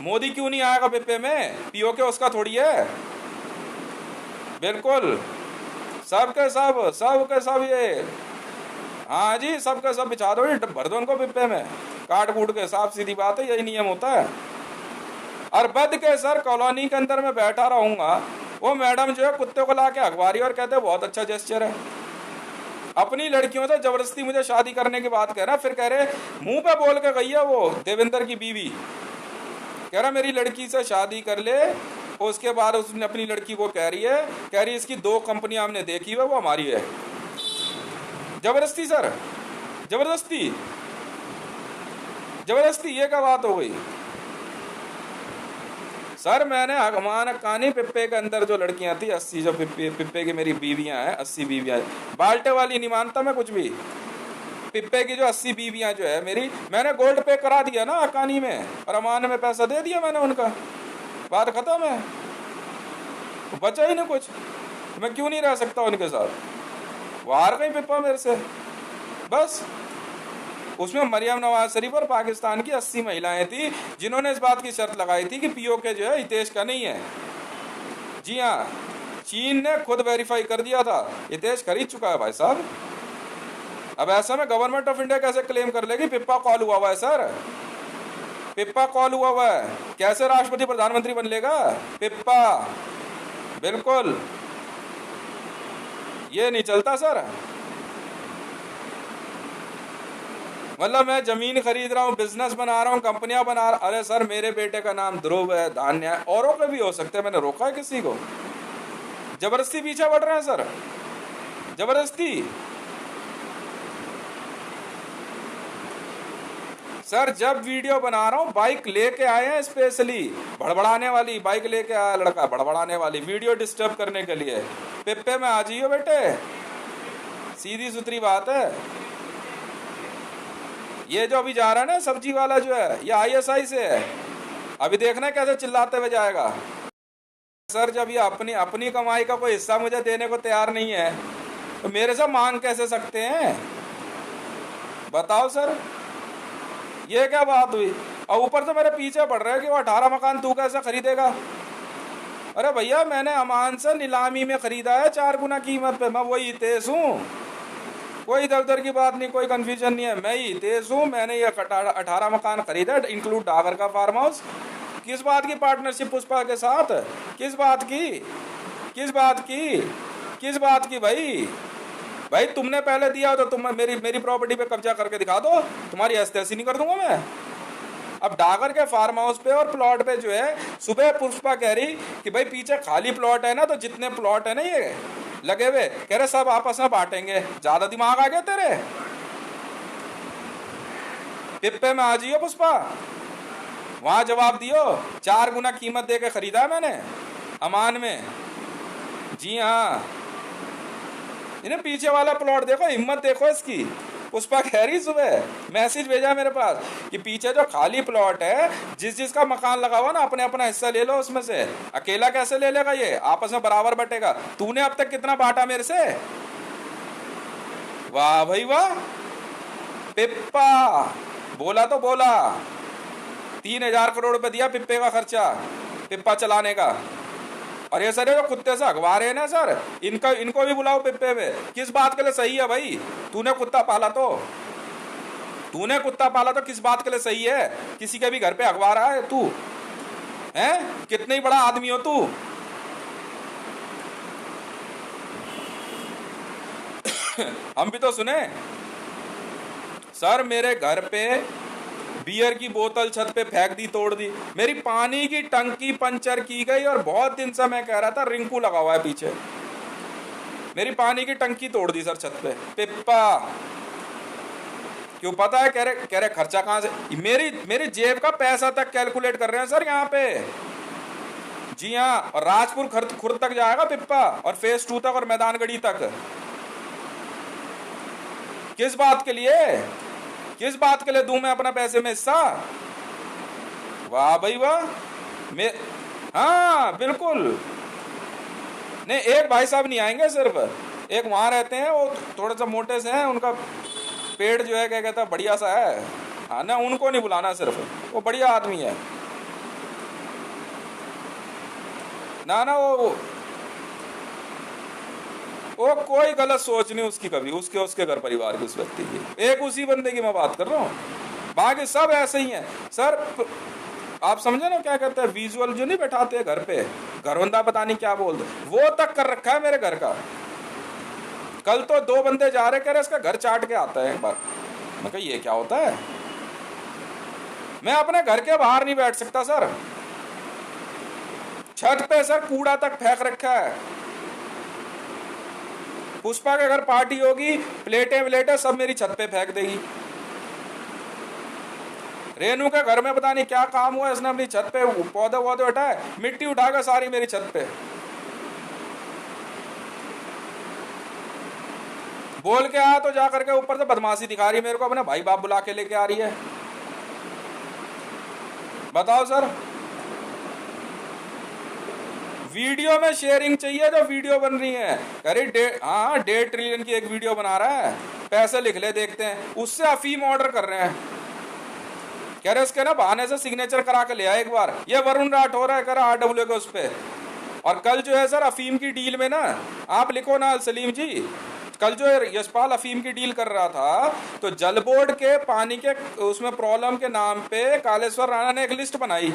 मोदी क्यों नहीं आएगा पिप्पे में, पीओके उसका थोड़ी है। बिल्कुल सबके सब ये, हाँ जी सबके सब बिछा दो, भर दो उनको पिप्पे में काट कूट के, साफ सीधी बात है, यही नियम होता है। और बद के सर कॉलोनी के अंदर मैं बैठा रहूंगा, वो मैडम जो है कुत्ते को ला के अखबारी और कहते हैं बहुत अच्छा जेस्चर है। अपनी लड़कियों से जबरदस्ती मुझे शादी करने की बात कह रहा, फिर कह रहे मुंह पे बोल के गई है वो देवेंद्र की बीवी, कह रहा मेरी लड़की से शादी कर ले। उसके बाद उसने अपनी लड़की को कह रही इसकी 2 कंपनियां हमने देखी है वो हमारी है। जबरदस्ती सर, जबरदस्ती, ये क्या बात हो गई सर। मैंने हगमान कहानी पिप्पे के अंदर जो लड़कियां थी 80, जो पिप्पे की मेरी बीवियां हैं 80 बीवियां, बाल्टे वाली नहीं मानता मैं कुछ भी। पिप्पे की जो 80 बीवियां जो है मेरी, मैंने गोल्ड पे करा दिया ना अकानी में, और अमान में पैसा दे दिया मैंने उनका, बात खत्म है, बचा ही नहीं कुछ। मैं क्यों नहीं रह सकता उनके साथ, वो हार गई पिप्पा मेरे से, बस। उसमें मरियम नवाज शरीफ और पाकिस्तान की 80 महिलाएं थी जिन्होंने इस बात की शर्त लगाई थी कि पीओके जो है हितेश का नहीं है। जी हाँ, चीन ने खुद वेरीफाई कर दिया था, हितेश खरीद चुका है भाई साहब। अब ऐसा में गवर्नमेंट ऑफ इंडिया कैसे क्लेम कर लेगी पिप्पा कॉल हुआ हुआ है सर, पिप्पा कॉल हुआ हुआ है, कैसे राष्ट्रपति प्रधानमंत्री बन लेगा पिप्पा? बिल्कुल ये नहीं चलता सर। मतलब मैं जमीन खरीद रहा हूँ, बिजनेस बना रहा हूँ, कंपनियां बना रहा, अरे सर मेरे बेटे का नाम ध्रुव है, धान्य है, औरों के भी हो सकते हैं, मैंने रोका है किसी को? जबरदस्ती पीछे बढ़ रहे हैं सर, जबरदस्ती। सर जब वीडियो बना रहा हूँ बाइक लेके आए हैं, स्पेशली भड़बड़ाने वाली बाइक लेके आया लड़का, भड़बड़ाने वाली वीडियो डिस्टर्ब करने के लिए। पिप्पे में आ जाइयो बेटे, सीधी सुथरी बात है। ये जो अभी जा रहा है ना सब्जी वाला जो है, ये आईएसआई से है, अभी देखना कैसे चिल्लाते हुए जाएगा। सर जब ये अपनी अपनी कमाई का कोई हिस्सा मुझे देने को तैयार नहीं है तो मेरे से मांग कैसे सकते हैं? बताओ सर, ये क्या बात हुई? और ऊपर से मेरे पीछे पड़ रहा है कि वो 18 मकान तू कैसे खरीदेगा? अरे भैया मैंने अमान से नीलामी में खरीदा है 4 गुना कीमत पे, मैं वही हितेश हूँ, कोई इधर उधर की बात नहीं, कोई कंफ्यूजन नहीं है, मैं ही हितेश हूँ। मैंने ये 18 मकान खरीदा, इंक्लूड डागर का फार्म हाउस। किस बात की पार्टनरशिप पुष्पा के साथ? किस बात की, किस बात की, किस बात की भाई? भाई तुमने पहले दिया तो तुम मेरी प्रॉपर्टी पे कब्जा करके दिखा दो, तुम्हारी ऐसी नहीं कर दूंगा मैं। अब डागर के फार्म हाउस पे और प्लॉट पे जो है, सुबह पुष्पा कह रही कि भाई पीछे खाली प्लॉट है ना, तो जितने प्लॉट है ना ये लगे हुए, कह रहे सब आपस में बांटेंगे। ज्यादा दिमाग आ गया तेरे? पिप्पे में आ जाइयो पुष्पा, वहां जवाब दियो। 4 गुना कीमत दे के खरीदा है मैंने अमान में। जी हाँ, इन्हें पीछे वाला प्लॉट देखो, हिम्मत देखो इसकी। पुष्पा कह रही सुबह, मैसेज भेजा मेरे पास कि पीछे जो खाली प्लॉट है, जिसका मकान लगा हुआ ना, अपने अपना हिस्सा ले लो उसमें से। अकेला कैसे ले लेगा ये, आपस में बराबर बटेगा। तूने अब तक कितना बांटा मेरे से? वाह भाई वाह, पिप्पा बोला तो बोला। 3000 करोड़ रुपए दिया पिप्पे का खर्चा, पिप्पा चलाने का। और ये सर जो कुत्ते से अखबार है ना सर, इनको भी बुलाओ पिप्पे में। किस बात के लिए सही है भाई? तूने कुत्ता पाला तो किस बात के लिए सही है? किसी के भी घर पे अखबार आए तू हैं? कितने ही बड़ा आदमी हो तू? हम भी तो सुने सर, मेरे घर पे बियर की बोतल छत पे फेंक दी, तोड़ दी। मेरी पानी की टंकी पंचर की गई और बहुत दिन से मैं कह रहा था रिंकू लगा हुआ है पीछे, मेरी पानी की टंकी तोड़ दी सर छत पे। पिप्पा क्यों? पता है, कह रहे खर्चा कहां से? मेरी जेब का पैसा तक कैलकुलेट कर रहे हैं सर यहाँ पे। जी हाँ, और राजपुर खुर्द तक जाएगा पिप्पा, और फेज 2 तक, और मैदानगढ़ी तक। किस बात के लिए, किस बात के लिए दूं मैं अपना पैसे में हिस्सा? वाह भाई वाह। हाँ बिल्कुल नहीं, एक भाई साहब नहीं आएंगे, सिर्फ एक वहां रहते हैं, वो थोड़ा सा मोटे से हैं, उनका पेड़ जो है क्या कहता है बढ़िया सा है, हाँ ना, उनको नहीं बुलाना, सिर्फ वो बढ़िया आदमी है ना ना। वो कोई गलत सोच नहीं उसकी कभी, उसके घर परिवार की, उस व्यक्ति की। एक उसी बंदे की मैं बात कर रहा हूँ, बाकी सब ऐसे ही हैं सर। आप समझे ना क्या कहते हैं, विजुअल जो नहीं बैठाते घर पे, घरवंदा पता नहीं क्या बोलते, वो तक कर रखा है मेरे घर का। कल तो 2 बंदे जा रहे, कह रहे इसका घर चाट के आता है एक बार। मैं कहा ये क्या होता है? मैं अपने घर के बाहर नहीं बैठ सकता सर, छत पे सर कूड़ा तक फेंक रखा है। पुष्पा के घर पार्टी होगी, प्लेटें व्लेटें सब मेरी छत पे फेंक देगी। रेनू के घर में पता नहीं क्या काम हुआ, इसने अपनी छत पे पौधे वौधे उठाए, मिट्टी उठाकर सारी मेरी छत पे। बोल के आया तो जाकर के ऊपर से बदमाशी दिखा रही मेरे को, अपने भाई बाप बुला के लेके आ रही है। बताओ सर, वीडियो में शेयरिंग चाहिए जो वीडियो बन रही है। अरे 1.5 ट्रिलियन की एक वीडियो बना रहा है, पैसे लिख ले, देखते हैं। उससे अफीम ऑर्डर कर रहे हैं। कह रहे इसके ना बहाने से सिग्नेचर करा के ले आए एक बार। ये वरुण राठौर है, कह रहा RWA के उस पे। और कल जो है सर अफीम की डील में ना, आप लिखो ना सलीम जी, कल जो यशपाल अफीम की डील कर रहा था, तो जल बोर्ड के पानी के उसमें प्रॉब्लम के नाम पे कालेश्वर राणा ने एक लिस्ट बनाई,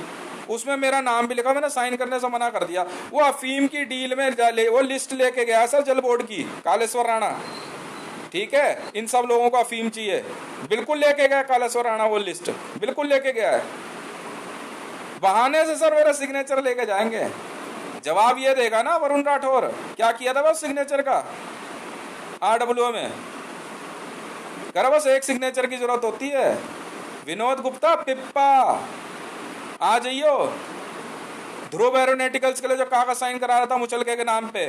उसमें मेरा नाम भी लिखा, मैंने साइन करने से मना कर दिया। वो अफीम की डील में वो लिस्ट लेके गया सर जल बोर्ड की, कालेश्वर राणा। ठीक है, इन सब लोगों को अफीम चाहिए, बिल्कुल लेके गया कालेश्वर राणा, वो लिस्ट बिल्कुल लेके गया है। बहाने से सर मेरा सिग्नेचर लेके जाएंगे। जवाब ये देगा ना वरुण राठौर, क्या किया था बस सिग्नेचर का RWA में। कह रहा बस एक सिग्नेचर की जरूरत होती है। विनोद गुप्ता पिप्पा आ जाइयो। ध्रुव एरोनॉटिकल्स के लिए जो कागज साइन करा रहा था मुचलके के नाम पे,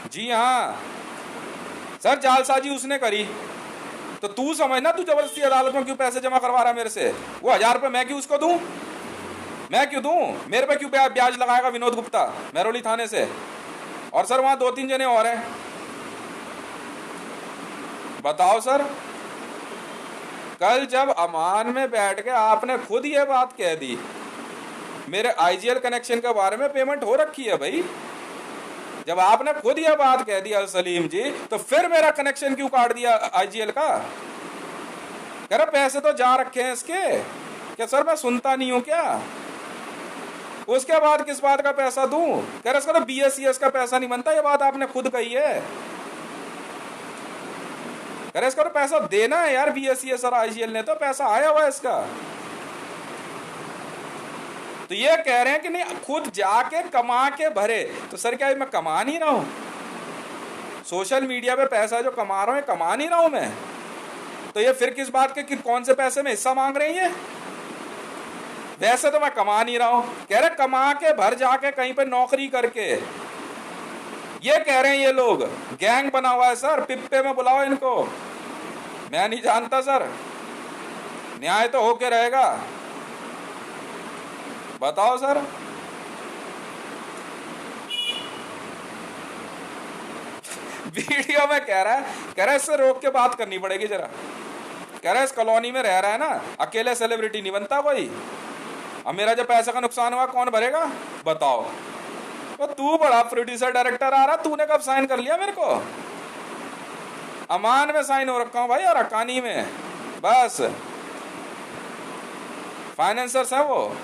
जी हाँ सर, जालसाजी उसने करी। तो तू समझना, तू जबरदस्ती अदालत में क्यों पैसे जमा करवा रहा है मेरे से? वो 1000 रुपये मैं क्यों उसको दूं? मैं क्यों दूं? मेरे पे क्यों ब्याज लगाएगा विनोद गुप्ता महरौली थाने से? और सर वहां 2-3 जने और हैं। बताओ सर, कल जब अमान में बैठ के आपने खुद ये बात कह दी, मेरे IGL कनेक्शन के बारे में पेमेंट हो रखी है भाई। जब आपने खुद ये बात कह दी सलीम जी, तो फिर मेरा कनेक्शन क्यों काट दिया IGL का? कह रहा पैसे तो जा रखे हैं इसके। क्या सर मैं सुनता नहीं हूं क्या? उसके बाद किस बात का पैसा दूं? कह रहा इसका तो BSES का पैसा नहीं बनता, ये बात आपने खुद कही है। कह रहा इसका तो पैसा देना है यार, BSES और IGL ने तो पैसा आया हुआ है इसका। तो ये कह रहे हैं कि नहीं खुद जाके कमा के भरे। तो सर क्या मैं कमा नहीं रहा हूं? सोशल मीडिया पे पैसा जो कमा रहा हूं, कमा नहीं रहा हूं मैं? तो ये फिर किस बात के कि कौन से पैसे में हिस्सा मांग रहे हैं? वैसे तो मैं कमा नहीं रहा हूं। कह रहे कमा के भर जाके कहीं पे नौकरी करके। ये कह रहे हैं ये लोग गैंग बना हुआ है सर, पिप्पे में बुलाओ इनको। मैं नहीं जानता सर, न्याय तो होके रहेगा। बताओ सर। वीडियो में कह रहा है इससे रोक के बात करनी पड़ेगी जरा। कह रहा है इस कॉलोनी में रह रहा है ना, अकेले सेलिब्रिटी नहीं बनता कोई। अब मेरा जो पैसे का नुकसान हुआ कौन भरेगा बताओ? तो तू बड़ा प्रोड्यूसर डायरेक्टर आ रहा, तूने कब साइन कर लिया मेरे को? अमान में साइन हो रखा हूं भाई, और अकानी में बस फाइनेंसर्स है वो।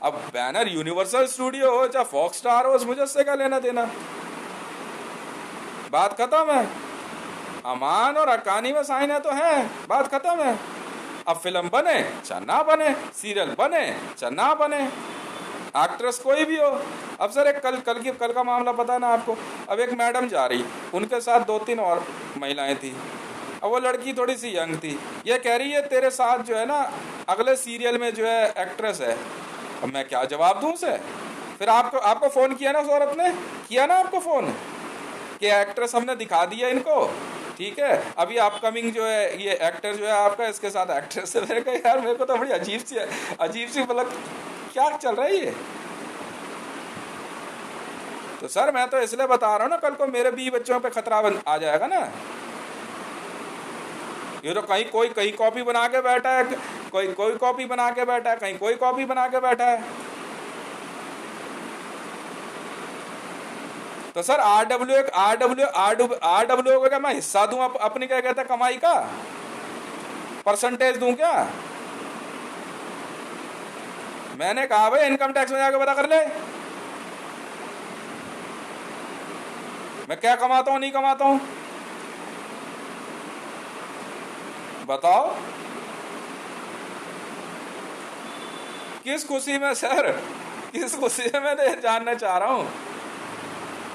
अब बैनर यूनिवर्सल स्टूडियो हो चाहे फॉक्स स्टार हो, मुझे उससे क्या लेना देना? बात खत्म है। अमान और अकानी में साइन है तो है, बात खत्म है। अब फिल्म बने चाहे ना बने, सीरियल बने चाहे ना बने, एक्ट्रेस कोई भी हो। अब सर एक कल का मामला पता है ना आपको? अब एक मैडम जा रही, उनके साथ 2-3 और महिलाएं थी। अब वो लड़की थोड़ी सी यंग थी, ये कह रही है तेरे साथ जो है ना अगले सीरियल में जो है एक्ट्रेस है। अब मैं क्या जवाब दूं उसे? फिर आपको फोन किया ना उस औरत ने, किया ना आपको फोन कि एक्ट्रेस हमने दिखा दिया इनको, ठीक है, अभी अपकमिंग जो है ये एक्टर जो है आपका, इसके साथ एक्ट्रेस है। मैंने कहा यार मेरे को तो बड़ी अजीब सी मतलब क्या चल रहा है ये? तो सर मैं तो इसलिए बता रहा हूँ ना, कल को मेरे भी बच्चों पे खतरा आ जाएगा ना। ये तो कहीं कॉपी बना के बैठा है, कोई कॉपी बना के बैठा है, कहीं कोई कॉपी बना के बैठा है। तो सर RWA को क्या मैं हिस्सा दूं अपनी, क्या कहते हैं कमाई का परसेंटेज दूं क्या? मैंने कहा भाई इनकम टैक्स में जाके पता कर ले मैं क्या कमाता हूं नहीं कमाता हूं। बताओ किस खुशी में सर, किस खुशी में मैं जानना चाह रहा हूं।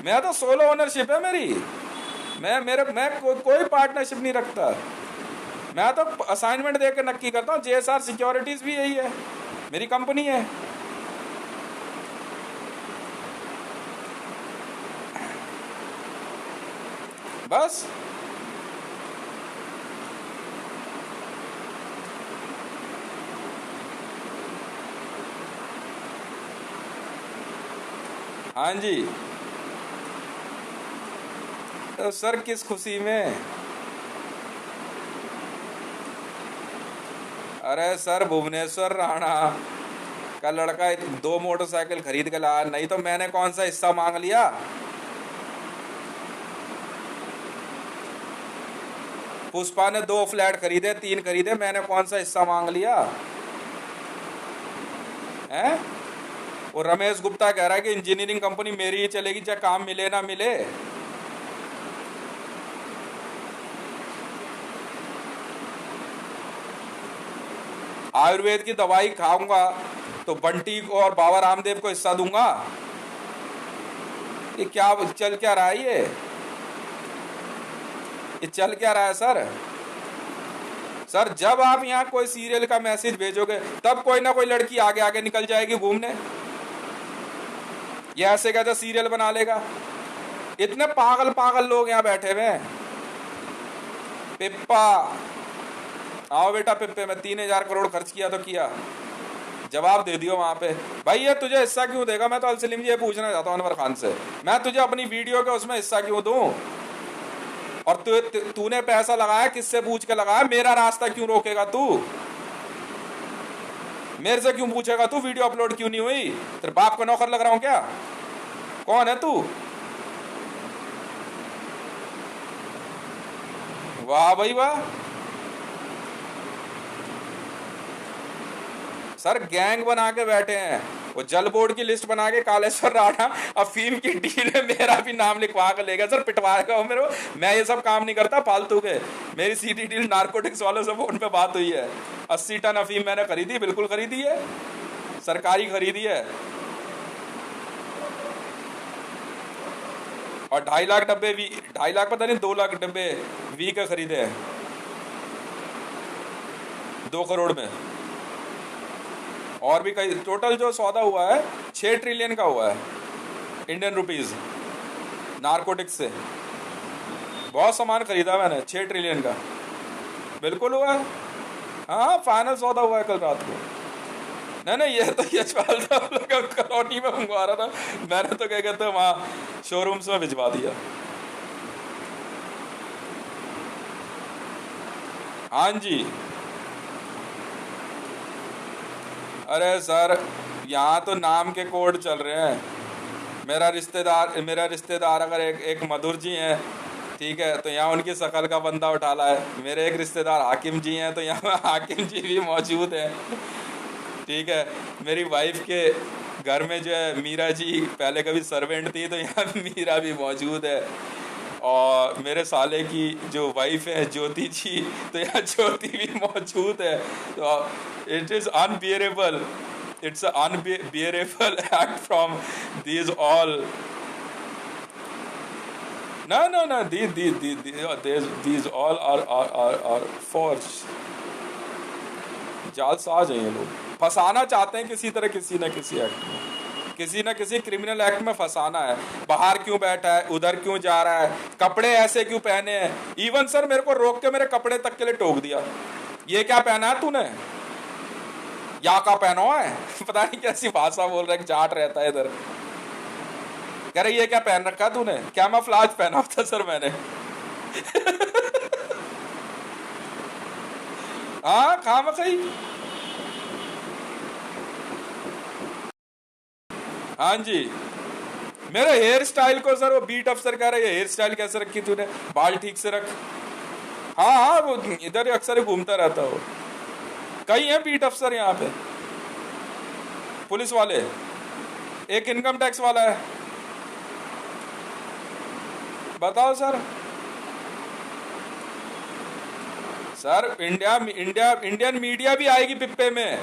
मैं तो सोलो ओनरशिप है मेरी, मैं कोई पार्टनरशिप नहीं रखता। मैं तो असाइनमेंट दे के नक्की करता हूँ। JSR सिक्योरिटीज भी यही है, मेरी कंपनी है। बस हाँ जी। तो सर किस खुशी में? अरे सर भुवनेश्वर राणा का लड़का 2 मोटरसाइकिल खरीद के लाया, नहीं तो मैंने कौन सा हिस्सा मांग लिया। पुष्पा ने 2 फ्लैट खरीदे, 3 खरीदे, मैंने कौन सा हिस्सा मांग लिया है। वो रमेश गुप्ता कह रहा है कि इंजीनियरिंग कंपनी मेरी ही चलेगी, चाहे काम मिले ना मिले। आयुर्वेद की दवाई खाऊंगा तो बंटी को और बाबा रामदेव को हिस्सा दूंगा। ये क्या चल क्या रहा है, ये चल क्या रहा है सर। सर जब आप यहाँ कोई सीरियल का मैसेज भेजोगे तब कोई ना कोई लड़की आगे आगे निकल जाएगी घूमने, ये ऐसे कहते सीरियल बना लेगा। इतने पागल पागल लोग यहाँ बैठे हुए हैं। पिप्पा आओ बेटा, पिप्पे में 3,000 करोड़ खर्च किया तो किया, जवाब दे दियो वहां पे। भाई ये तुझे हिस्सा क्यों देगा, मैं तो अलसलीम जी ये पूछना चाहता हूँ अनवर खान से, मैं तुझे अपनी वीडियो के उसमें हिस्सा क्यों दूं। और तूने पैसा लगाया, किससे पूछ के लगाया, मेरा रास्ता क्यों रोकेगा तू, मेरे से क्यों पूछेगा तू, वीडियो अपलोड क्यों नहीं हुई, तेरे बाप का नौकर लग रहा हूं क्या, कौन है तू। वाह भाई वाह। सर गैंग बना के बैठे हैं, वो जल बोर्ड की लिस्ट बना के कालेश्वर राणा अफीम की डील में मेरा भी नाम लिखवा कर लेगा। सर पिटवाएगा वो मेरे को, मैं ये सब काम नहीं करता फालतू के। मेरी सीधी डील नारकोटिक्स वालों से फोन पे बात हुई है, 80 टन अफीम मैंने खरीदी, बिल्कुल खरीदी है, सरकारी खरीदी है। और 2.5 लाख डब्बे 2.5 लाख पता नहीं 2 लाख डब्बे वी के खरीदे हैं 2 करोड़ में। और भी कई, टोटल जो सौदा हुआ है 6 ट्रिलियन का हुआ है इंडियन रुपीस नारकोटिक्स से। बहुत सामान खरीदा मैंने 6 ट्रिलियन का, बिल्कुल हुआ है। हाँ फाइनल सौदा हुआ है कल रात को। नहीं ये तो यशपाल कॉलोनी में मंगवा रहा था मैंने, तो क्या कहते हैं वहाँ शोरूम्स में भिजवा दिया। हाँ जी। अरे सर यहाँ तो नाम के कोड चल रहे हैं। मेरा रिश्तेदार अगर एक मधुर जी हैं, ठीक है, तो यहाँ उनकी शकल का बंदा उठा ला है। मेरे एक रिश्तेदार हाकिम जी हैं, तो यहाँ हाकिम जी भी मौजूद हैं, ठीक है। मेरी वाइफ के घर में जो है मीरा जी पहले कभी सर्वेंट थी, तो यहाँ मीरा भी मौजूद है। और मेरे साले की जो वाइफ है ज्योति जी, तो यहाँ ज्योति भी मौजूद है। तो it is unbearable, it's unbearable act from these all. No, these all are forged। जालसाज हैं ये लोग, फंसाना चाहते हैं किसी तरह, किसी न किसी एक्ट में, किसी न किसी क्रिमिनल एक्ट में फंसाना है। बाहर क्यों बैठा है, उधर क्यों जा रहा है, कपड़े ऐसे क्यों पहने हैं। इवन सर मेरे को रोक के मेरे कपड़े तक के लिए टोक दिया, ये क्या पहना है तूने, या का पहना हुआ है पता नहीं कैसी भाषा बोल रहा है, जाट रहता है इधर। कह रहे ये क्या पहन रखा तूने, क्या मैं फ्लाज पहना होता सर मैंने हाँ खामखई। हाँ जी। मेरे हेयर स्टाइल को सर वो बीट अफसर कह रहे, हेयर स्टाइल कैसे रखी तूने, बाल ठीक से रख। हाँ वो इधर अक्सर घूमता रहता हो। कई हैं बीट अफसर यहाँ पे, पुलिस वाले, एक इनकम टैक्स वाला है। बताओ सर। सर इंडियन मीडिया भी आएगी पिप्पे में।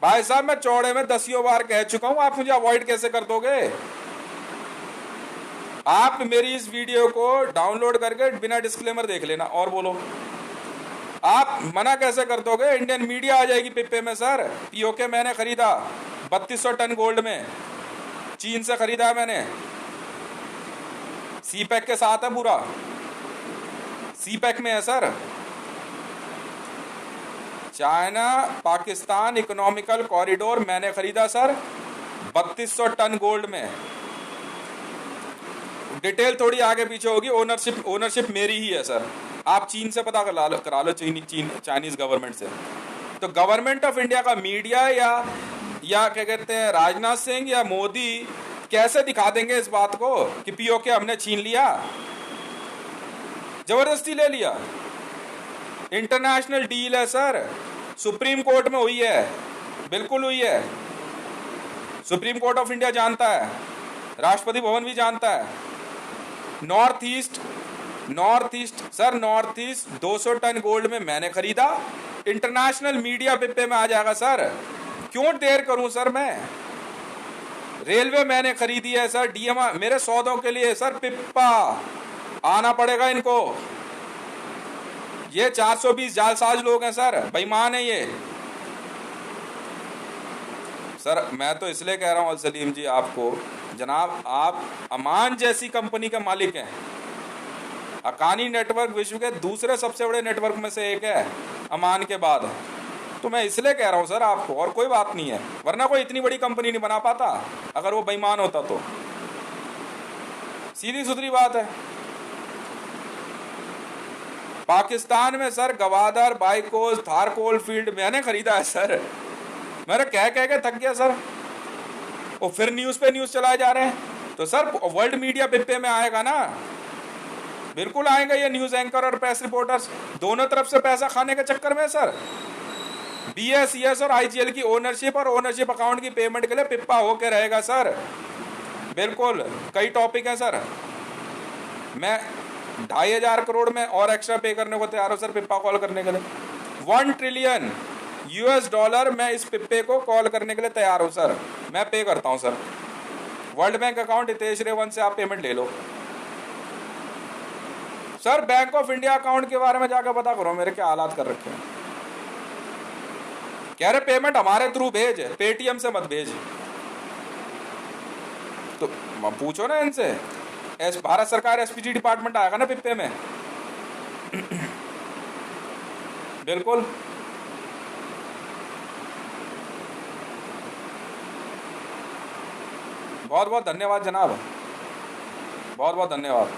भाई साहब मैं चौड़े में 10 बार कह चुका हूं, आप मुझे अवॉइड कैसे कर दोगे। आप मेरी इस वीडियो को डाउनलोड करके बिना डिस्क्लेमर देख लेना और बोलो, आप मना कैसे कर दोगे। इंडियन मीडिया आ जाएगी पिप्पे में। सर पीओके मैंने खरीदा 3200 टन गोल्ड में, चीन से खरीदा है मैंने, सी पैक के साथ है, पूरा सी पैक में है sir. China Pakistan economical corridor मैंने खरीदा सर 3200 टन गोल्ड में। डिटेल थोड़ी आगे पीछे होगी, ओनरशिप मेरी ही है सर। आप चीन से पता करा लो चाइनीज गवर्नमेंट से। तो गवर्नमेंट ऑफ इंडिया का मीडिया या क्या कहते हैं राजनाथ सिंह या मोदी कैसे दिखा देंगे इस बात को कि पीओके हमने छीन लिया, जबरदस्ती ले लिया। इंटरनेशनल डील है सर, सुप्रीम कोर्ट में हुई है, बिल्कुल हुई है। सुप्रीम कोर्ट ऑफ इंडिया जानता है, राष्ट्रपति भवन भी जानता है। North east sir, north east 200 ton gold में मैंने खरीदा, इंटरनेशनल मीडिया पिप्पे में आ जाएगा सर। क्यों देर करूं सर मैं? रेलवे मैंने खरीदी है सर, डीएम मेरे सौदों के लिए सर, पिप्पा आना पड़ेगा इनको। ये 420 जालसाज लोग हैं सर, बेईमान है ये सर। मैं तो इसलिए कह रहा हूं सलीम जी आपको, जनाब आप अमान जैसी कंपनी के मालिक हैं। हक्कानी नेटवर्क विश्व के दूसरे सबसे बड़े नेटवर्क में से एक है अमान के बाद। तो मैं इसलिए कह रहा हूं सर आपको, और कोई बात नहीं है, वरना कोई इतनी बड़ी कंपनी नहीं बना पाता अगर वो बेईमान होता तो। सीधी सुथरी बात है। पाकिस्तान में सर गवादर, बाइकोस, थार कोल फील्ड मैंने खरीदा है सर। मैंने कह के थक गया सर। वो फिर न्यूज पे न्यूज चलाए जा रहे हैं। तो सर वर्ल्ड मीडिया पिप्पे में आएगा ना, बिल्कुल आएगा। ये न्यूज एंकर और प्रेस रिपोर्टर्स दोनों तरफ से पैसा खाने के चक्कर में सर बीएसईएस और आईजीएल की ओनरशिप और ओनरशिप अकाउंट की पेमेंट के लिए पिप्पा होके रहेगा सर। बिल्कुल कई टॉपिक है सर। मैं 2500 करोड़ में और एक्स्ट्रा पे करने को तैयार हूं सर पिप्पा कॉल करने के लिए। 1 ट्रिलियन यूएस डॉलर मैं इस पिप्पे को कॉल करने के लिए तैयार हूं सर। मैं पे करता हूं sir. World bank account Hitesh Revan से आप पेमेंट ले लो sir. Bank of India account के बारे में जाकर पता करो मेरे क्या हालात कर रखे हैं। कह रहे पेमेंट हमारे थ्रू भेज, पेटीएम से मत भेज। तो पूछो ना इनसे, भारत सरकार एसपीजी डिपार्टमेंट आएगा ना पिप्पे में। बिल्कुल। बहुत बहुत धन्यवाद जनाब, बहुत बहुत धन्यवाद।